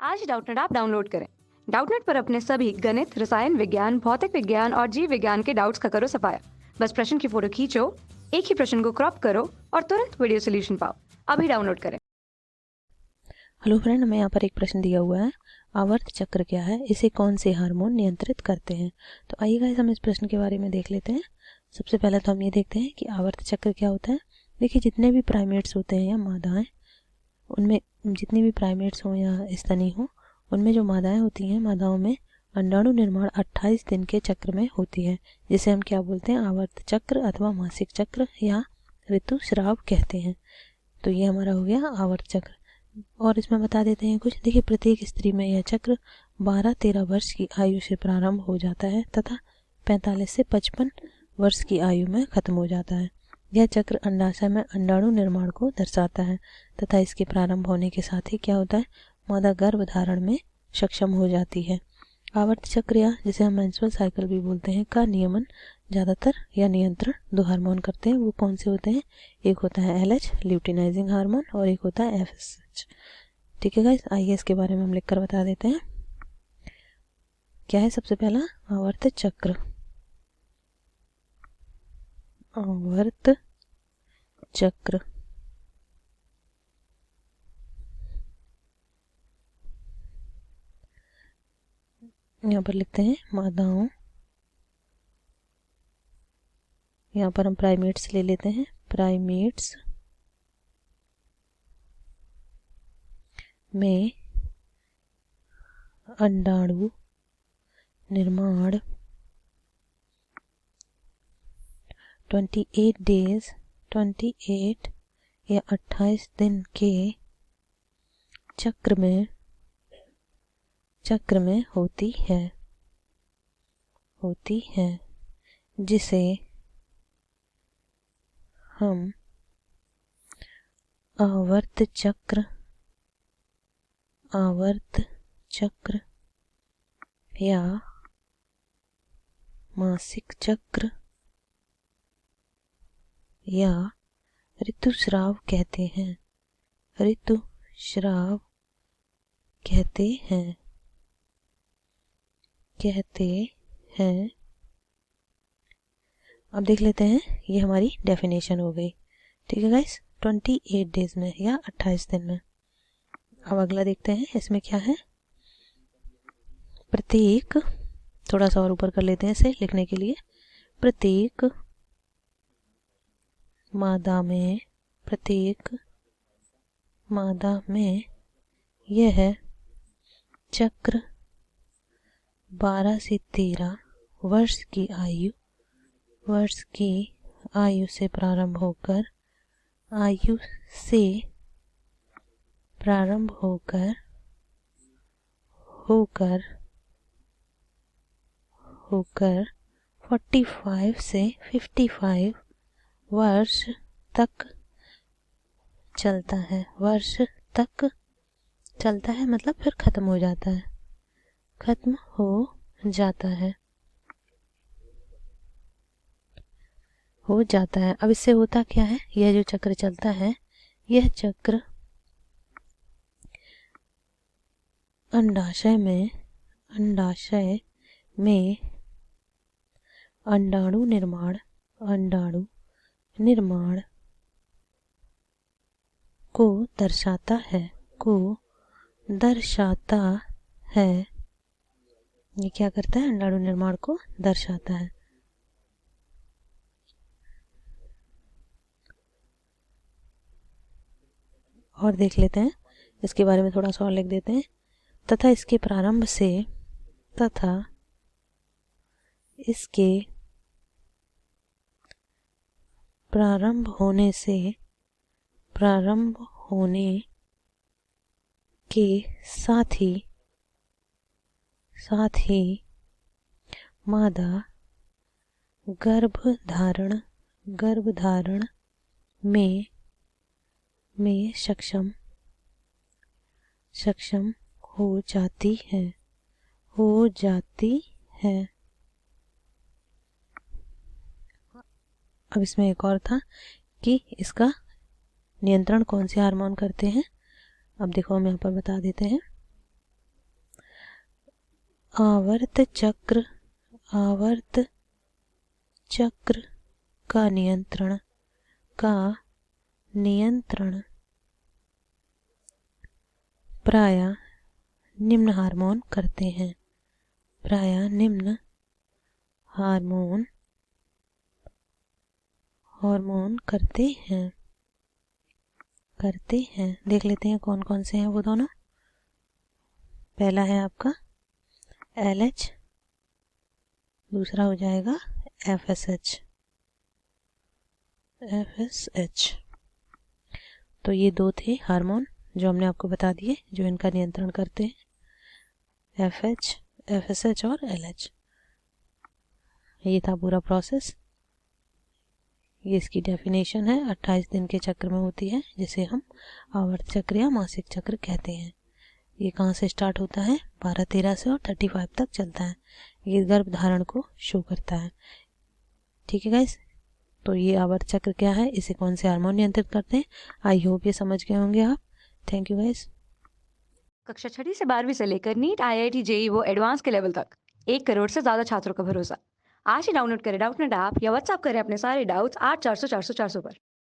आज Doubtnut app download करें। Doubtnut पर अपने सभी गणित, रसायन विज्ञान, भौतिक विज्ञान और जीव विज्ञान के डाउट्स का करो सफाया। बस प्रश्न की फोटो खींचो, एक ही प्रश्न को क्रॉप करो और तुरंत वीडियो सोल्यूशन पाओ। अभी डाउनलोड करें। हेलो फ्रेंड, हमें यहाँ पर एक प्रश्न दिया हुआ है, आवर्त चक्र क्या है, इसे कौन से हार्मोन नियंत्रित करते हैं। तो आइए गाइस हम इस प्रश्न के बारे में देख लेते हैं। सबसे पहले तो हम ये देखते हैं कि आवर्त चक्र क्या होता है। देखिए, जितने भी प्राइमेट्स होते हैं या मादाएं, उनमें जितनी भी प्राइमेट्स हों या स्तनी हो, उनमें जो मादाएं होती हैं, मादाओं में अंडाणु निर्माण 28 दिन के चक्र में होती है, जिसे हम क्या बोलते हैं, आवर्त चक्र अथवा मासिक चक्र या ऋतुस्राव कहते हैं। तो ये हमारा हो गया आवर्त चक्र। और इसमें बता देते हैं कुछ। देखिए, प्रत्येक स्त्री में यह चक्र 12-13 वर्ष की आयु से प्रारंभ हो जाता है तथा 45 से 55 वर्ष की आयु में खत्म हो जाता है। यह चक्र अंडाशय में अंडाणु निर्माण को दर्शाता है तथा इसके प्रारंभ होने के साथ ही क्या होता है, मादा गर्भ धारण में सक्षम हो जाती है। आवर्त चक्र या जिसे हम मेंस्ट्रुअल साइकिल भी बोलते हैं का नियमन ज़्यादातर या नियंत्रण दो हार्मोन करते हैं। वो कौन से होते हैं? एक होता है LH ल्यूटिनाइजिंग हार्मोन और एक होता है FSH। ठीक है गाइस, आइए इसके बारे में हम लिखकर बता देते हैं। क्या है सबसे पहला? आवर्त चक्र। आवर्त चक्र यहाँ पर लिखते हैं मादाओं, यहाँ पर हम प्राइमेट्स ले लेते हैं। प्राइमेट्स में अंडाणु निर्माण 28 या 28 दिन के चक्र में होती है जिसे हम आवर्त चक्र या मासिक चक्र या ऋतुस्राव कहते हैं। ऋतुस्राव कहते हैं। अब देख लेते हैं, ये हमारी डेफिनेशन हो गई। ठीक है गाइस, 28 डेज में या 28 दिन में। अब अगला देखते हैं, इसमें क्या है। प्रत्येक, थोड़ा सा और ऊपर कर लेते हैं इसे लिखने के लिए। प्रत्येक मादा में यह चक्र 12 से 13 वर्ष की आयु से प्रारंभ होकर 45 से 55 वर्ष तक चलता है। मतलब फिर खत्म हो जाता है। अब इससे होता क्या है, यह जो चक्र चलता है, यह चक्र अंडाशय में अंडाणु निर्माण को दर्शाता है। ये क्या करता है? अंडाणु निर्माण को दर्शाता है। और देख लेते हैं, इसके बारे में थोड़ा सा और लिख देते हैं। तथा इसके प्रारंभ होने के साथ ही मादा गर्भ धारण में सक्षम हो जाती है। अब इसमें एक और था कि इसका नियंत्रण कौन से हार्मोन करते हैं। अब देखो, हम यहाँ पर बता देते हैं। आवर्त चक्र का नियंत्रण प्रायः निम्न हार्मोन करते हैं। प्रायः निम्न हार्मोन करते हैं। देख लेते हैं कौन कौन से हैं वो दोनों। पहला है आपका LH, दूसरा हो जाएगा FSH। तो ये दो थे हार्मोन जो हमने आपको बता दिए जो इनका नियंत्रण करते हैं, FH, FSH और LH। ये था पूरा प्रोसेस। ये इसकी डेफिनेशन है, 28 दिन के चक्र में होती है, जिसे हम आवर्त चक्र या मासिक चक्र कहते हैं। ये कहाँ से स्टार्ट होता है? 12-13 से और 35 तक चलता है। ये गर्भधारण को शो करता है। ठीक है गाइस, तो ये आवर्त चक्र क्या है, इसे कौन से हार्मोन नियंत्रित करते हैं, आई होप ये समझ गए होंगे आप। Thank you guys. कक्षा 6वीं से 12वीं से लेकर नीट, IIT, JEE वो एडवांस के लेवल तक 1 करोड़ से ज़्यादा छात्रों का भरोसा। आज ही डाउनलोड करें डाउटनेट ऐप या व्हाट्सएप करें अपने सारे डाउट्स 8400 400 400 पर।